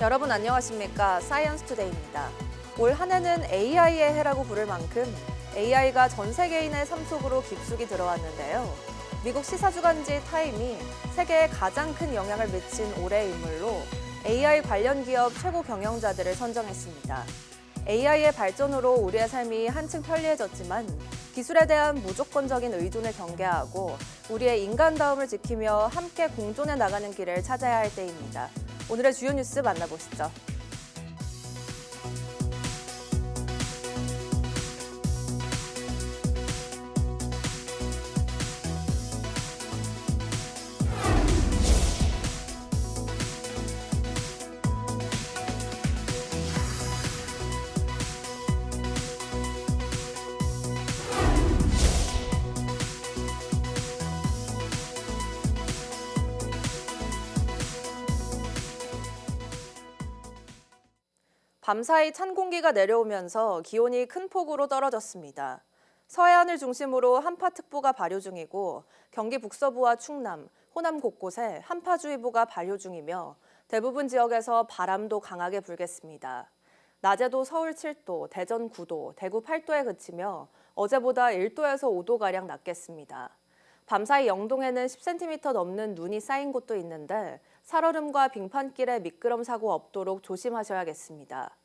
여러분 안녕하십니까? 사이언스 투데이입니다. 올 한 해는 AI의 해라고 부를 만큼 AI가 전 세계인의 삶 속으로 깊숙이 들어왔는데요. 미국 시사주간지 타임이 세계에 가장 큰 영향을 미친 올해의 인물로 AI 관련 기업 최고 경영자들을 선정했습니다. AI의 발전으로 우리의 삶이 한층 편리해졌지만 기술에 대한 무조건적인 의존을 경계하고 우리의 인간다움을 지키며 함께 공존해 나가는 길을 찾아야 할 때입니다. 오늘의 주요 뉴스 만나보시죠. 밤사이 찬 공기가 내려오면서 기온이 큰 폭으로 떨어졌습니다. 서해안을 중심으로 한파특보가 발효 중이고 경기 북서부와 충남, 호남 곳곳에 한파주의보가 발효 중이며 대부분 지역에서 바람도 강하게 불겠습니다. 낮에도 서울 7도, 대전 9도, 대구 8도에 그치며 어제보다 1도에서 5도가량 낮겠습니다. 밤사이 영동에는 10cm 넘는 눈이 쌓인 곳도 있는데 살얼음과 빙판길에 미끄럼 사고 없도록 조심하셔야겠습니다.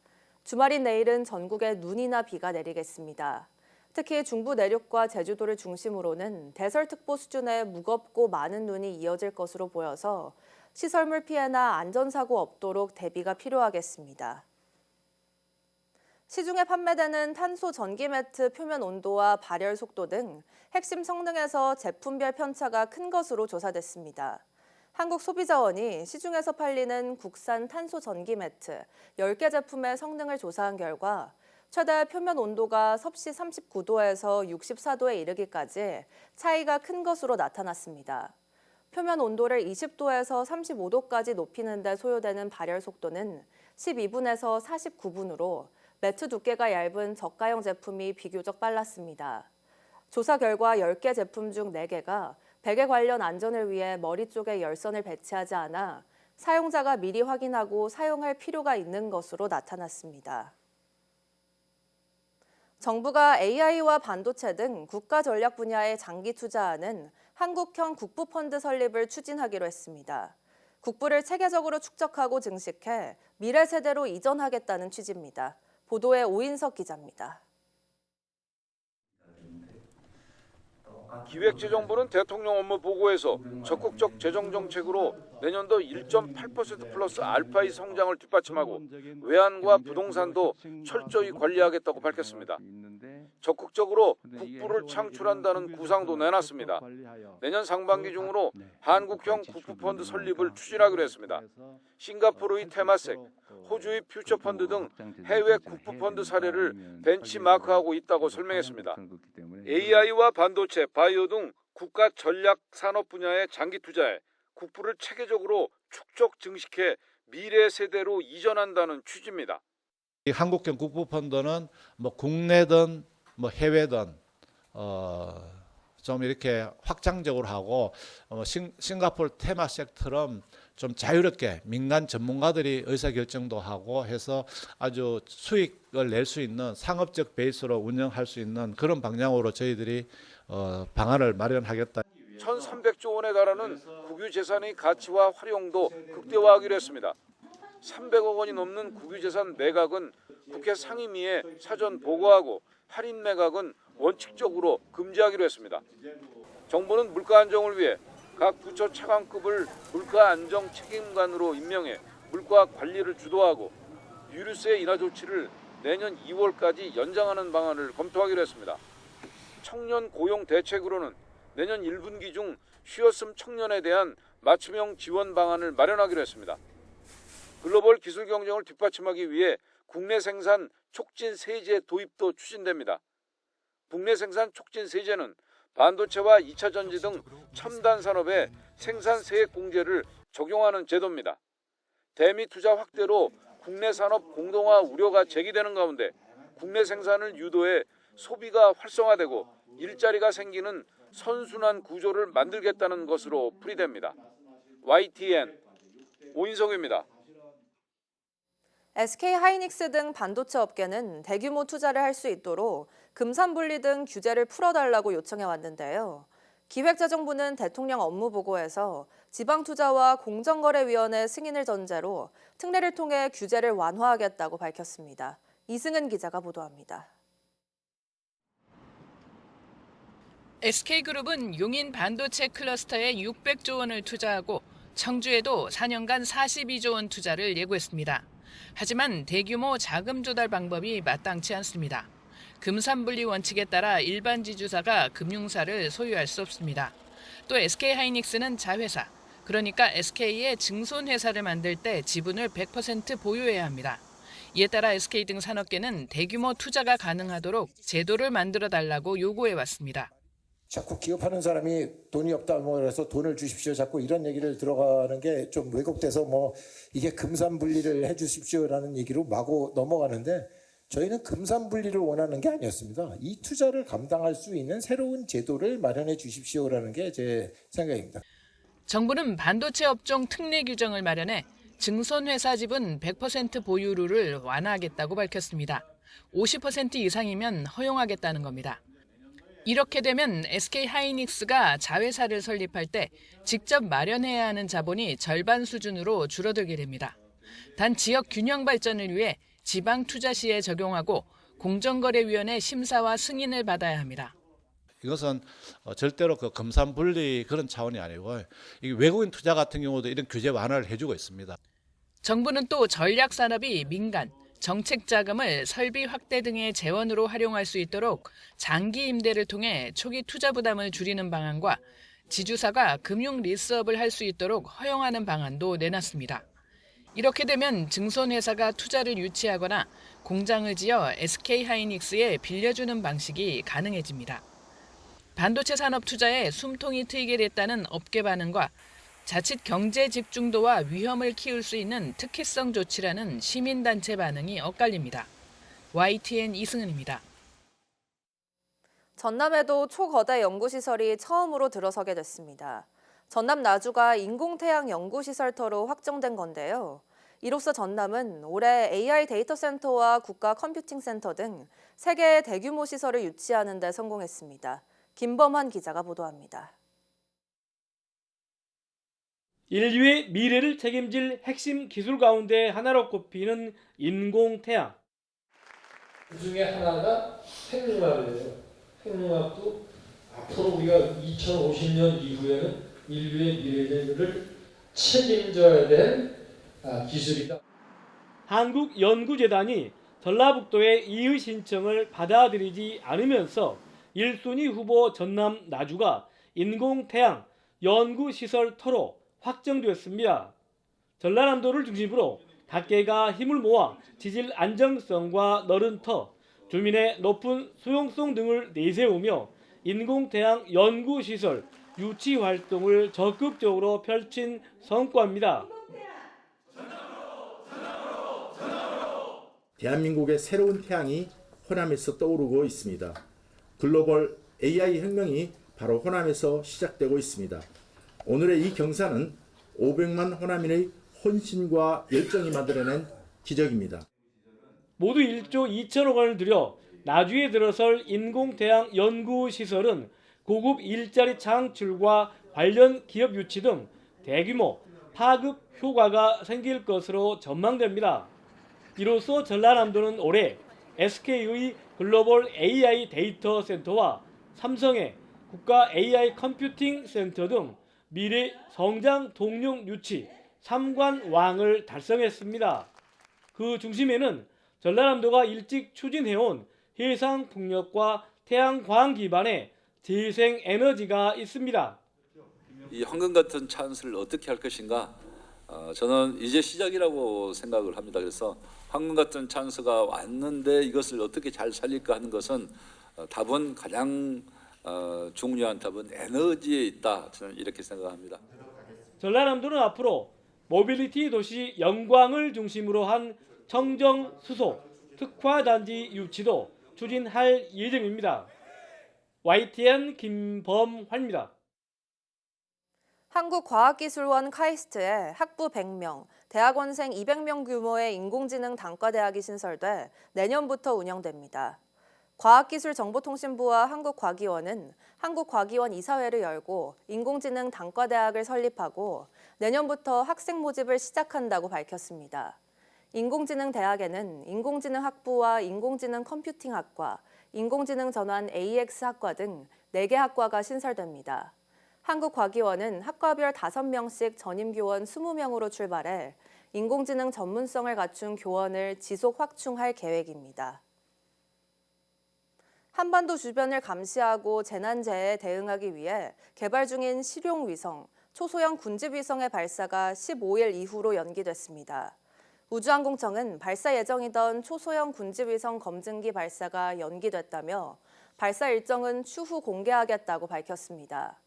주말인 내일은 전국에 눈이나 비가 내리겠습니다. 특히 중부 내륙과 제주도를 중심으로는 대설특보 수준의 무겁고 많은 눈이 이어질 것으로 보여서 시설물 피해나 안전사고 없도록 대비가 필요하겠습니다. 시중에 판매되는 탄소 전기 매트 표면 온도와 발열 속도 등 핵심 성능에서 제품별 편차가 큰 것으로 조사됐습니다. 한국소비자원이 시중에서 팔리는 국산 탄소 전기 매트 10개 제품의 성능을 조사한 결과 최대 표면 온도가 섭씨 39도에서 64도에 이르기까지 차이가 큰 것으로 나타났습니다. 표면 온도를 20도에서 35도까지 높이는 데 소요되는 발열 속도는 12분에서 49분으로 매트 두께가 얇은 저가형 제품이 비교적 빨랐습니다. 조사 결과 10개 제품 중 4개가 베개 관련 안전을 위해 머리 쪽에 열선을 배치하지 않아 사용자가 미리 확인하고 사용할 필요가 있는 것으로 나타났습니다. 정부가 AI와 반도체 등 국가 전략 분야에 장기 투자하는 한국형 국부펀드 설립을 추진하기로 했습니다. 국부를 체계적으로 축적하고 증식해 미래 세대로 이전하겠다는 취지입니다. 보도에 오인석 기자입니다. 기획재정부는 대통령 업무 보고에서 적극적 재정 정책으로 내년도 1.8% 플러스 알파의 성장을 뒷받침하고 외환과 부동산도 철저히 관리하겠다고 밝혔습니다. 적극적으로 국부를 창출한다는 구상도 내놨습니다. 내년 상반기 중으로 한국형 국부펀드 설립을 추진하기로 했습니다. 싱가포르의 테마색, 호주의 퓨처펀드 등 해외 국부펀드 사례를 벤치마크하고 있다고 설명했습니다. AI와 반도체, 바이오 등 국가 전략 산업 분야에 장기 투자해 국부를 체계적으로 축적 증식해 미래 세대로 이전한다는 취지입니다. 이 한국형 국부펀드는 국내든 해외든 좀 이렇게 확장적으로 하고 싱가포르 테마색처럼 좀 자유롭게 민간 전문가들이 의사결정도 하고 해서 아주 수익을 낼 수 있는 상업적 베이스로 운영할 수 있는 그런 방향으로 저희들이 방안을 마련하겠다. 1,300조 원에 달하는 국유재산의 가치와 활용도 극대화하기로 했습니다. 300억 원이 넘는 국유재산 매각은 국회 상임위에 사전 보고하고 할인 매각은 원칙적으로 금지하기로 했습니다. 정부는 물가 안정을 위해 각 부처 차관급을 물가 안정 책임관으로 임명해 물가 관리를 주도하고 유류세 인하 조치를 내년 2월까지 연장하는 방안을 검토하기로 했습니다. 청년 고용 대책으로는 내년 1분기 중 쉬었음 청년에 대한 맞춤형 지원 방안을 마련하기로 했습니다. 글로벌 기술 경쟁을 뒷받침하기 위해 국내 생산 촉진 세제 도입도 추진됩니다. 국내 생산 촉진 세제는 반도체와 2차 전지 등 첨단 산업에 생산 세액 공제를 적용하는 제도입니다. 대미 투자 확대로 국내 산업 공동화 우려가 제기되는 가운데 국내 생산을 유도해 소비가 활성화되고 일자리가 생기는 선순환 구조를 만들겠다는 것으로 풀이됩니다. YTN 오인성입니다. SK하이닉스 등 반도체 업계는 대규모 투자를 할 수 있도록 금산분리 등 규제를 풀어달라고 요청해 왔는데요. 기획재정부는 대통령 업무보고에서 지방투자와 공정거래위원회 승인을 전제로 특례를 통해 규제를 완화하겠다고 밝혔습니다. 이승은 기자가 보도합니다. SK그룹은 용인 반도체 클러스터에 600조 원을 투자하고 청주에도 4년간 42조 원 투자를 예고했습니다. 하지만 대규모 자금 조달 방법이 마땅치 않습니다. 금산분리 원칙에 따라 일반 지주사가 금융사를 소유할 수 없습니다. 또 SK하이닉스는 자회사, 그러니까 SK의 증손회사를 만들 때 지분을 100% 보유해야 합니다. 이에 따라 SK 등 산업계는 대규모 투자가 가능하도록 제도를 만들어 달라고 요구해 왔습니다. 자꾸 기업하는 사람이 돈이 없다 뭐 그래서 돈을 주십시오 자꾸 이런 얘기를 들어가는 게 좀 왜곡돼서 뭐 이게 금산분리를 해주십시오라는 얘기로 마구 넘어가는데 저희는 금산분리를 원하는 게 아니었습니다. 이 투자를 감당할 수 있는 새로운 제도를 마련해 주십시오라는 게 제 생각입니다. 정부는 반도체 업종 특례 규정을 마련해 증손회사 지분 100% 보유 룰을 완화하겠다고 밝혔습니다. 50% 이상이면 허용하겠다는 겁니다. 이렇게 되면 SK하이닉스가 자회사를 설립할 때 직접 마련해야 하는 자본이 절반 수준으로 줄어들게 됩니다. 단 지역 균형 발전을 위해 지방 투자 시에 적용하고 공정거래위원회 심사와 승인을 받아야 합니다. 이것은 절대로 그 금산분리 그런 차원이 아니고 이 외국인 투자 같은 경우도 이런 규제 완화를 해주고 있습니다. 정부는 또 전략산업이 민간, 정책 자금을 설비 확대 등의 재원으로 활용할 수 있도록 장기 임대를 통해 초기 투자 부담을 줄이는 방안과 지주사가 금융 리스업을 할 수 있도록 허용하는 방안도 내놨습니다. 이렇게 되면 증손회사가 투자를 유치하거나 공장을 지어 SK하이닉스에 빌려주는 방식이 가능해집니다. 반도체 산업 투자에 숨통이 트이게 됐다는 업계 반응과 자칫 경제 집중도와 위험을 키울 수 있는 특혜성 조치라는 시민단체 반응이 엇갈립니다. YTN 이승은입니다. 전남에도 초거대 연구시설이 처음으로 들어서게 됐습니다. 전남 나주가 인공태양 연구시설터로 확정된 건데요. 이로써 전남은 올해 AI 데이터 센터와 국가 컴퓨팅 센터 등 3개의 대규모 시설을 유치하는 데 성공했습니다. 김범환 기자가 보도합니다. 인류의 미래를 책임질 핵심 기술 가운데 하나로 꼽히는 인공태양. 그 중에 하나가 핵융합이에요. 핵융합도 앞으로 우리가 2050년 이후에는 인류의 미래를 책임져야 될 기술이다. 한국연구재단이 전라북도의 이의 신청을 받아들이지 않으면서 1순위 후보 전남 나주가 인공태양 연구시설터로 확정되었습니다. 전라남도를 중심으로 각계가 힘을 모아 지질 안정성과 너른 터, 주민의 높은 수용성 등을 내세우며 인공태양 연구시설 유치 활동을 적극적으로 펼친 성과입니다. 대한민국의 새로운 태양이 호남에서 떠오르고 있습니다. 글로벌 AI 혁명이 바로 호남에서 시작되고 있습니다. 오늘의 이 경사는 500만 호남인의 혼신과 열정이 만들어낸 기적입니다. 모두 1조 2천억 원을 들여 나주에 들어설 인공태양 연구시설은 고급 일자리 창출과 관련 기업 유치 등 대규모 파급 효과가 생길 것으로 전망됩니다. 이로써 전라남도는 올해 SK의 글로벌 AI 데이터 센터와 삼성의 국가 AI 컴퓨팅 센터 등 미래 성장 동력 유치 3관왕을 달성했습니다. 그 중심에는 전라남도가 일찍 추진해온 해상풍력과 태양광 기반의 재생에너지가 있습니다. 이 황금 같은 찬스를 어떻게 할 것인가? 저는 이제 시작이라고 생각을 합니다. 그래서 황금 같은 찬스가 왔는데 이것을 어떻게 잘 살릴까 하는 것은 답은 가장 중요한 답은 에너지에 있다. 저는 이렇게 생각합니다. 전라남도는 앞으로 모빌리티 도시 영광을 중심으로 한 청정 수소 특화 단지 유치도 추진할 예정입니다. YTN 김범환입니다. 한국과학기술원 카이스트에 학부 100명, 대학원생 200명 규모의 인공지능 단과대학이 신설돼 내년부터 운영됩니다. 과학기술정보통신부와 한국과기원은 한국과기원 이사회를 열고 인공지능 단과대학을 설립하고 내년부터 학생 모집을 시작한다고 밝혔습니다. 인공지능 대학에는 인공지능학부와 인공지능 컴퓨팅학과, 인공지능 전환 AX학과 등 4개 학과가 신설됩니다. 한국과기원은 학과별 5명씩 전임교원 20명으로 출발해 인공지능 전문성을 갖춘 교원을 지속 확충할 계획입니다. 한반도 주변을 감시하고 재난재해에 대응하기 위해 개발 중인 실용위성, 초소형 군집위성의 발사가 15일 이후로 연기됐습니다. 우주항공청은 발사 예정이던 초소형 군집위성 검증기 발사가 연기됐다며 발사 일정은 추후 공개하겠다고 밝혔습니다.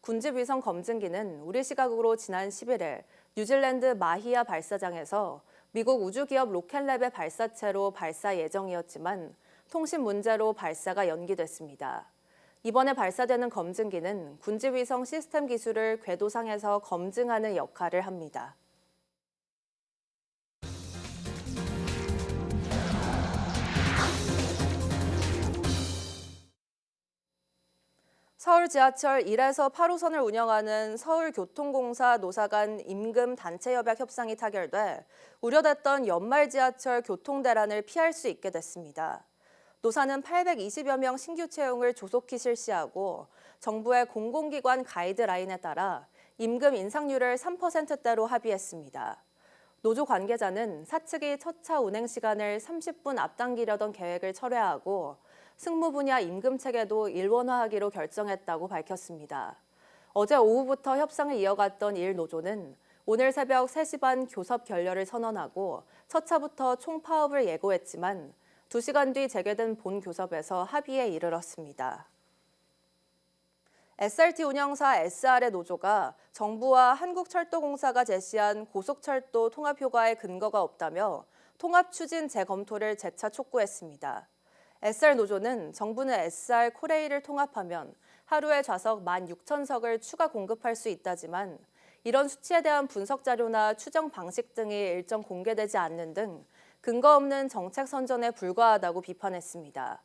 군집위성 검증기는 우리 시각으로 지난 11일 뉴질랜드 마히아 발사장에서 미국 우주기업 로켓랩의 발사체로 발사 예정이었지만 통신 문제로 발사가 연기됐습니다. 이번에 발사되는 검증기는 군집위성 시스템 기술을 궤도상에서 검증하는 역할을 합니다. 서울 지하철 1에서 8호선을 운영하는 서울교통공사 노사 간 임금 단체협약 협상이 타결돼 우려됐던 연말 지하철 교통대란을 피할 수 있게 됐습니다. 노사는 820여 명 신규 채용을 조속히 실시하고 정부의 공공기관 가이드라인에 따라 임금 인상률을 3%대로 합의했습니다. 노조 관계자는 사측이 첫차 운행 시간을 30분 앞당기려던 계획을 철회하고 승무 분야 임금 체계도 일원화하기로 결정했다고 밝혔습니다. 어제 오후부터 협상을 이어갔던 1노조는 오늘 새벽 3시 반 교섭 결렬을 선언하고 첫 차부터 총파업을 예고했지만 2시간 뒤 재개된 본교섭에서 합의에 이르렀습니다. SRT 운영사 SR의 노조가 정부와 한국철도공사가 제시한 고속철도 통합효과에 근거가 없다며 통합 추진 재검토를 재차 촉구했습니다. SR 노조는 정부는 SR 코레일을 통합하면 하루에 좌석 16,000석을 추가 공급할 수 있다지만 이런 수치에 대한 분석 자료나 추정 방식 등이 일정 공개되지 않는 등 근거 없는 정책 선전에 불과하다고 비판했습니다.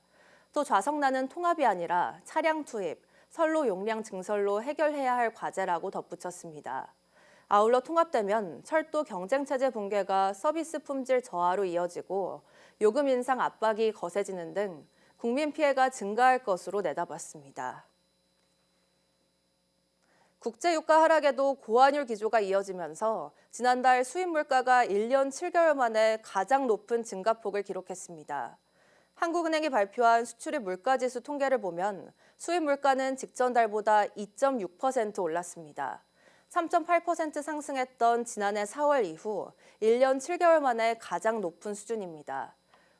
또 좌석난은 통합이 아니라 차량 투입, 선로 용량 증설로 해결해야 할 과제라고 덧붙였습니다. 아울러 통합되면 철도 경쟁체제 붕괴가 서비스 품질 저하로 이어지고 요금 인상 압박이 거세지는 등 국민 피해가 증가할 것으로 내다봤습니다. 국제유가 하락에도 고환율 기조가 이어지면서 지난달 수입 물가가 1년 7개월 만에 가장 높은 증가폭을 기록했습니다. 한국은행이 발표한 수출입 물가지수 통계를 보면 수입 물가는 직전 달보다 2.6% 올랐습니다. 3.8% 상승했던 지난해 4월 이후 1년 7개월 만에 가장 높은 수준입니다.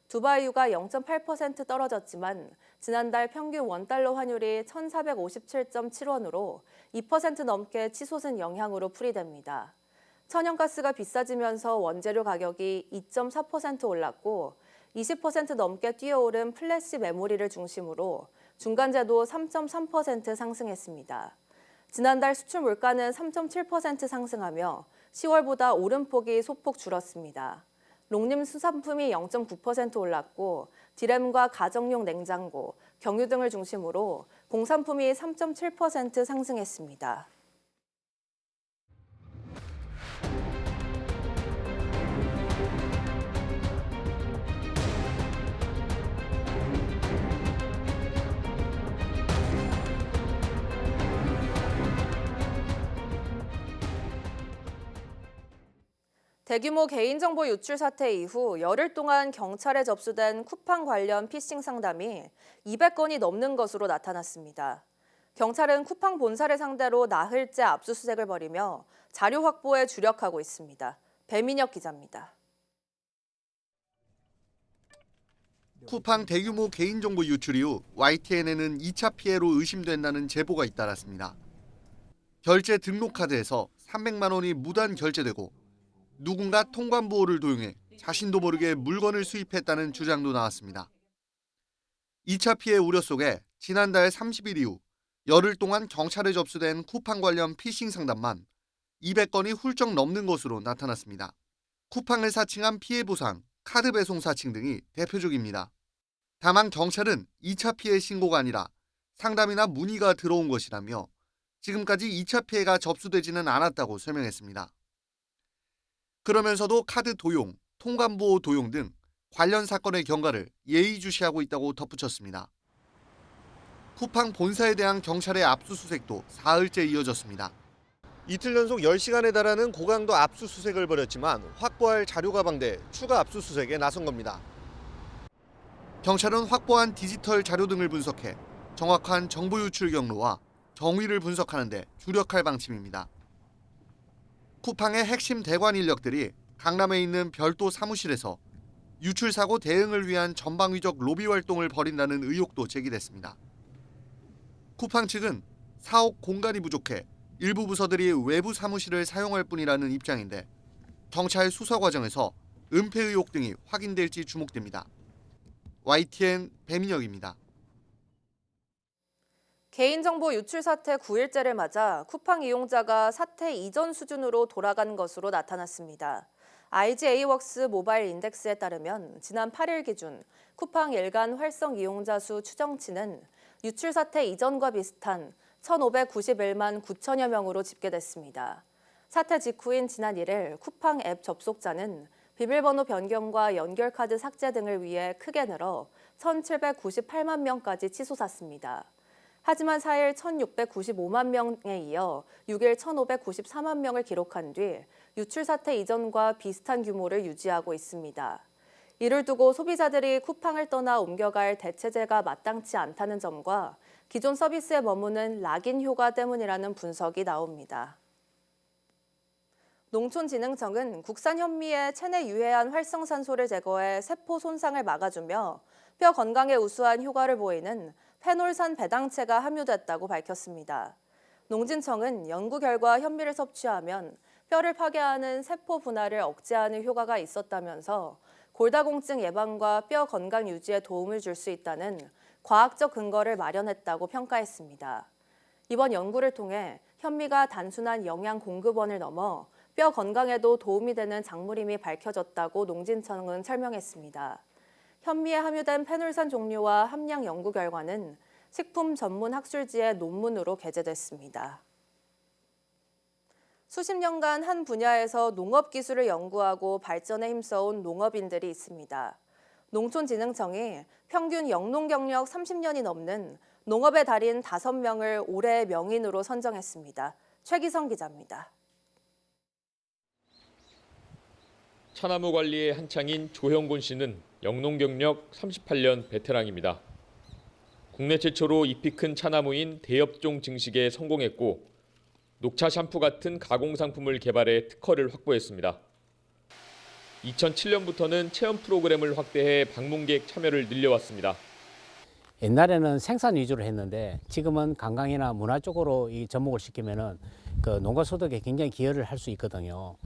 두바이유가 0.8% 떨어졌지만 지난달 평균 원달러 환율이 1,457.7원으로 2% 넘게 치솟은 영향으로 풀이됩니다. 천연가스가 비싸지면서 원재료 가격이 2.4% 올랐고 20% 넘게 뛰어오른 플래시 메모리를 중심으로 중간재도 3.3% 상승했습니다. 지난달 수출 물가는 3.7% 상승하며 10월보다 오름폭이 소폭 줄었습니다. 농림수산품이 0.9% 올랐고 디램과 가정용 냉장고, 경유 등을 중심으로 공산품이 3.7% 상승했습니다. 대규모 개인정보 유출 사태 이후 열흘 동안 경찰에 접수된 쿠팡 관련 피싱 상담이 200건이 넘는 것으로 나타났습니다. 경찰은 쿠팡 본사를 상대로 나흘째 압수수색을 벌이며 자료 확보에 주력하고 있습니다. 배민혁 기자입니다. 쿠팡 대규모 개인정보 유출 이후 YTN에는 2차 피해로 의심된다는 제보가 잇따랐습니다. 결제 등록 카드에서 300만 원이 무단 결제되고 누군가 통관보호를 도용해 자신도 모르게 물건을 수입했다는 주장도 나왔습니다. 2차 피해 우려 속에 지난달 30일 이후 열흘 동안 경찰에 접수된 쿠팡 관련 피싱 상담만 200건이 훌쩍 넘는 것으로 나타났습니다. 쿠팡을 사칭한 피해 보상, 카드 배송 사칭 등이 대표적입니다. 다만 경찰은 2차 피해 신고가 아니라 상담이나 문의가 들어온 것이라며 지금까지 2차 피해가 접수되지는 않았다고 설명했습니다. 그러면서도 카드 도용, 통관보호 도용 등 관련 사건의 경과를 예의주시하고 있다고 덧붙였습니다. 쿠팡 본사에 대한 경찰의 압수수색도 사흘째 이어졌습니다. 이틀 연속 10시간에 달하는 고강도 압수수색을 벌였지만 확보할 자료가 방대 추가 압수수색에 나선 겁니다. 경찰은 확보한 디지털 자료 등을 분석해 정확한 정보 유출 경로와 정의를 분석하는 데 주력할 방침입니다. 쿠팡의 핵심 대관 인력들이 강남에 있는 별도 사무실에서 유출 사고 대응을 위한 전방위적 로비 활동을 벌인다는 의혹도 제기됐습니다. 쿠팡 측은 사옥 공간이 부족해 일부 부서들이 외부 사무실을 사용할 뿐이라는 입장인데 경찰 수사 과정에서 은폐 의혹 등이 확인될지 주목됩니다. YTN 배민혁입니다. 개인정보 유출 사태 9일째를 맞아 쿠팡 이용자가 사태 이전 수준으로 돌아간 것으로 나타났습니다. IGA웍스 모바일 인덱스에 따르면 지난 8일 기준 쿠팡 일간 활성 이용자 수 추정치는 유출 사태 이전과 비슷한 1,591만 9천여 명으로 집계됐습니다. 사태 직후인 지난 1일 쿠팡 앱 접속자는 비밀번호 변경과 연결카드 삭제 등을 위해 크게 늘어 1,798만 명까지 치솟았습니다. 하지만 4일 1,695만 명에 이어 6일 1,594만 명을 기록한 뒤 유출 사태 이전과 비슷한 규모를 유지하고 있습니다. 이를 두고 소비자들이 쿠팡을 떠나 옮겨갈 대체제가 마땅치 않다는 점과 기존 서비스에 머무는 락인 효과 때문이라는 분석이 나옵니다. 농촌진흥청은 국산 현미의 체내 유해한 활성산소를 제거해 세포 손상을 막아주며 뼈 건강에 우수한 효과를 보이는 페놀산 배당체가 함유됐다고 밝혔습니다. 농진청은 연구 결과 현미를 섭취하면 뼈를 파괴하는 세포 분할을 억제하는 효과가 있었다면서 골다공증 예방과 뼈 건강 유지에 도움을 줄 수 있다는 과학적 근거를 마련했다고 평가했습니다. 이번 연구를 통해 현미가 단순한 영양 공급원을 넘어 뼈 건강에도 도움이 되는 작물임이 밝혀졌다고 농진청은 설명했습니다. 현미에 함유된 페놀산 종류와 함량 연구 결과는 식품 전문 학술지의 논문으로 게재됐습니다. 수십 년간 한 분야에서 농업 기술을 연구하고 발전에 힘써온 농업인들이 있습니다. 농촌진흥청이 평균 영농 경력 30년이 넘는 농업의 달인 5명을 올해의 명인으로 선정했습니다. 최기성 기자입니다. 차나무 관리에 한창인 조형곤 씨는 영농 경력 38년 베테랑입니다. 국내 최초로 잎이 큰 차나무인 대엽종 증식에 성공했고 녹차 샴푸 같은 가공 상품을 개발해 특허를 확보했습니다. 2007년부터는 체험 프로그램을 확대해 방문객 참여를 늘려왔습니다. 옛날에는 생산 위주로 했는데 지금은 관광이나 문화 쪽으로 이 접목을 시키면은 그 농가 소득에 굉장히 기여를 할 수 있거든요.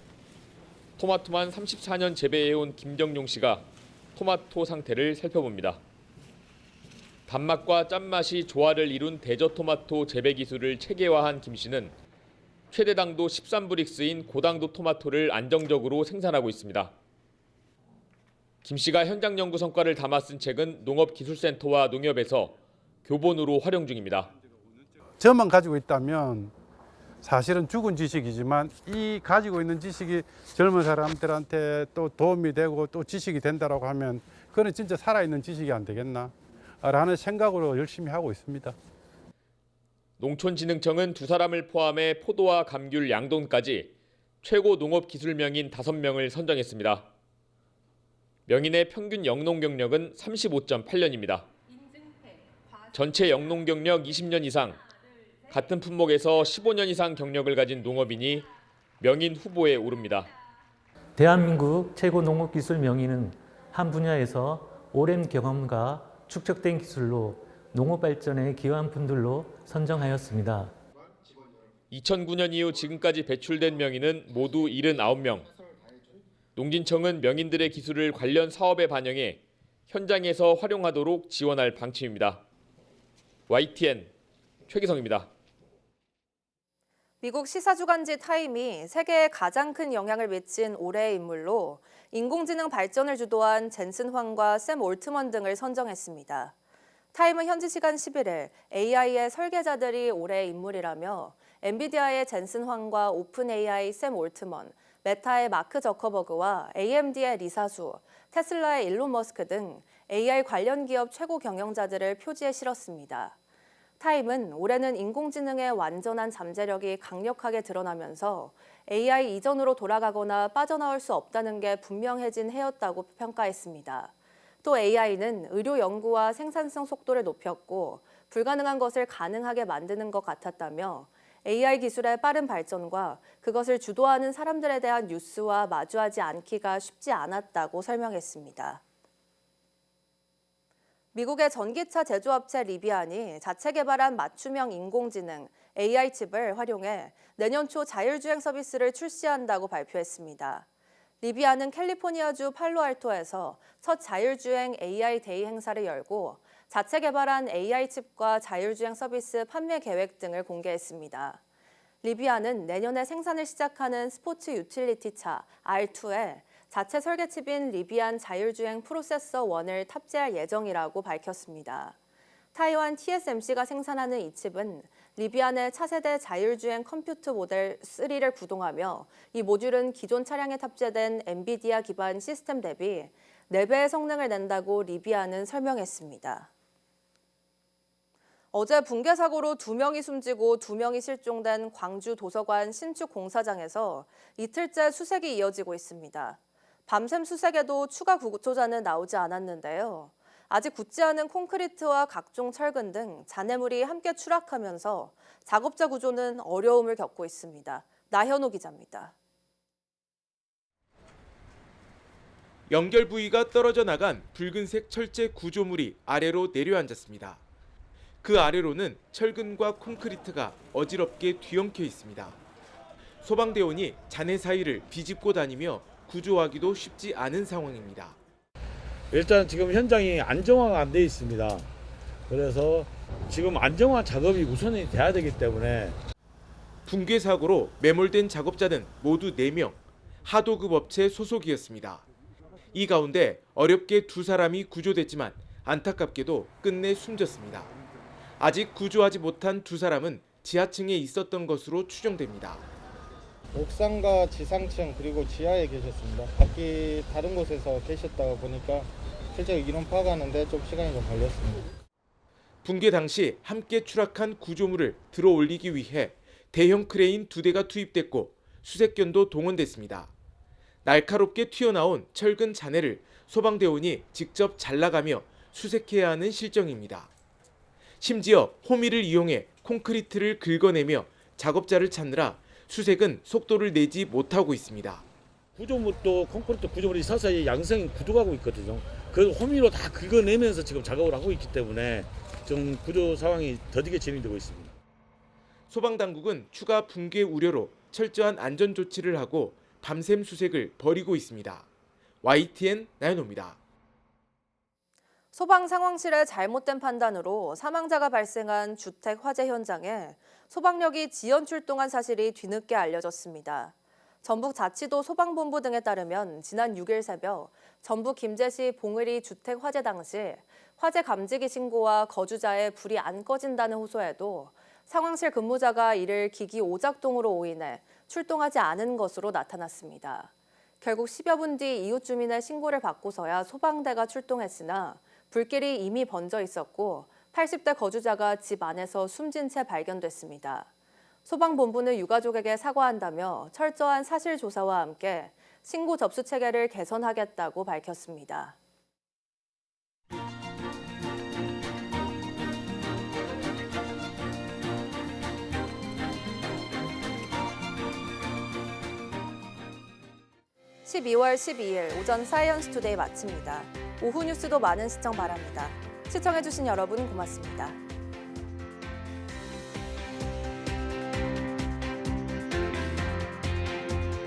토마토만 34년 재배해온 김정용 씨가 토마토 상태를 살펴봅니다. 단맛과 짠맛이 조화를 이룬 대저토마토 재배 기술을 체계화한 김 씨는 최대 당도 13브릭스인 고당도 토마토를 안정적으로 생산하고 있습니다. 김 씨가 현장 연구 성과를 담아 쓴 책은 농업기술센터와 농협에서 교본으로 활용 중입니다. 저만 가지고 있다면 사실은 죽은 지식이지만 이 가지고 있는 지식이 젊은 사람들한테 또 도움이 되고 또 지식이 된다라고 하면 그건 진짜 살아있는 지식이 안 되겠나 라는 생각으로 열심히 하고 있습니다. 농촌진흥청은 두 사람을 포함해 포도와 감귤, 양돈까지 최고 농업기술명인 5명을 선정했습니다. 명인의 평균 영농 경력은 35.8년입니다. 전체 영농 경력 20년 이상, 같은 품목에서 15년 이상 경력을 가진 농업인이 명인 후보에 오릅니다. 대한민국 최고 농업기술 명인은 한 분야에서 오랜 경험과 축적된 기술로 농업 발전에 기여한 분들로 선정하였습니다. 2009년 이후 지금까지 배출된 명인은 모두 79명. 농진청은 명인들의 기술을 관련 사업에 반영해 현장에서 활용하도록 지원할 방침입니다. YTN 최기성입니다. 미국 시사주간지 타임이 세계에 가장 큰 영향을 미친 올해의 인물로 인공지능 발전을 주도한 젠슨 황과 샘 올트먼 등을 선정했습니다. 타임은 현지 시간 11일 AI의 설계자들이 올해의 인물이라며 엔비디아의 젠슨 황과 오픈 AI 샘 올트먼, 메타의 마크 저커버그와 AMD의 리사 수, 테슬라의 일론 머스크 등 AI 관련 기업 최고 경영자들을 표지에 실었습니다. 타임은 올해는 인공지능의 완전한 잠재력이 강력하게 드러나면서 AI 이전으로 돌아가거나 빠져나올 수 없다는 게 분명해진 해였다고 평가했습니다. 또 AI는 의료 연구와 생산성 속도를 높였고 불가능한 것을 가능하게 만드는 것 같았다며 AI 기술의 빠른 발전과 그것을 주도하는 사람들에 대한 뉴스와 마주하지 않기가 쉽지 않았다고 설명했습니다. 미국의 전기차 제조업체 리비안이 자체 개발한 맞춤형 인공지능 AI 칩을 활용해 내년 초 자율주행 서비스를 출시한다고 발표했습니다. 리비안은 캘리포니아주 팔로알토에서 첫 자율주행 AI 데이 행사를 열고 자체 개발한 AI 칩과 자율주행 서비스 판매 계획 등을 공개했습니다. 리비안은 내년에 생산을 시작하는 스포츠 유틸리티 차 R2에 자체 설계 칩인 리비안 자율주행 프로세서 1을 탑재할 예정이라고 밝혔습니다. 타이완 TSMC가 생산하는 이 칩은 리비안의 차세대 자율주행 컴퓨터 모델 3를 구동하며 이 모듈은 기존 차량에 탑재된 엔비디아 기반 시스템 대비 4배의 성능을 낸다고 리비안은 설명했습니다. 어제 붕괴 사고로 2명이 숨지고 2명이 실종된 광주 도서관 신축 공사장에서 이틀째 수색이 이어지고 있습니다. 밤샘 수색에도 추가 구조자는 나오지 않았는데요. 아직 굳지 않은 콘크리트와 각종 철근 등 잔해물이 함께 추락하면서 작업자 구조는 어려움을 겪고 있습니다. 나현호 기자입니다. 연결 부위가 떨어져 나간 붉은색 철제 구조물이 아래로 내려앉았습니다. 그 아래로는 철근과 콘크리트가 어지럽게 뒤엉켜 있습니다. 소방대원이 잔해 사이를 비집고 다니며 구조하기도 쉽지 않은 상황입니다. 일단 지금 현장이 안정화가 안 돼 있습니다. 그래서 지금 안정화 작업이 우선이 돼야 되기 때문에 붕괴 사고로 매몰된 작업자는 모두 4명, 하도급 업체 소속이었습니다. 이 가운데 어렵게 2사람이 구조됐지만 안타깝게도 끝내 숨졌습니다. 아직 구조하지 못한 2사람은 지하층에 있었던 것으로 추정됩니다. 옥상과 지상층 그리고 지하에 계셨습니다. 밖에 다른 곳에서 계셨다가 보니까 실제로 인원 파악하는데 좀 시간이 좀 걸렸습니다. 붕괴 당시 함께 추락한 구조물을 들어 올리기 위해 대형 크레인 2대가 투입됐고 수색견도 동원됐습니다. 날카롭게 튀어나온 철근 잔해를 소방대원이 직접 잘라가며 수색해야 하는 실정입니다. 심지어 호미를 이용해 콘크리트를 긁어내며 작업자를 찾느라 수색은 속도를 내지 못하고 있습니다. 구조물도 콘크리트 구조물이 서서히 양성이 굳어가고 있거든요. 그 호미로 다 긁어내면서 지금 작업을 하고 있기 때문에 좀 구조 상황이 더디게 진행되고 있습니다. 소방당국은 추가 붕괴 우려로 철저한 안전 조치를 하고 밤샘 수색을 벌이고 있습니다. YTN 나연호입니다. 소방 상황실의 잘못된 판단으로 사망자가 발생한 주택 화재 현장에 소방력이 지연 출동한 사실이 뒤늦게 알려졌습니다. 전북자치도 소방본부 등에 따르면 지난 6일 새벽 전북 김제시 봉의리 주택 화재 당시 화재 감지기 신고와 거주자의 불이 안 꺼진다는 호소에도 상황실 근무자가 이를 기기 오작동으로 오인해 출동하지 않은 것으로 나타났습니다. 결국 10여 분 뒤 이웃 주민의 신고를 받고서야 소방대가 출동했으나 불길이 이미 번져 있었고 80대 거주자가 집 안에서 숨진 채 발견됐습니다. 소방본부는 유가족에게 사과한다며 철저한 사실 조사와 함께 신고 접수 체계를 개선하겠다고 밝혔습니다. (12월 12일) 오전 사이언스 투데이 마칩니다. 오후 뉴스도 많은 시청 바랍니다. 시청해주신 여러분 고맙습니다.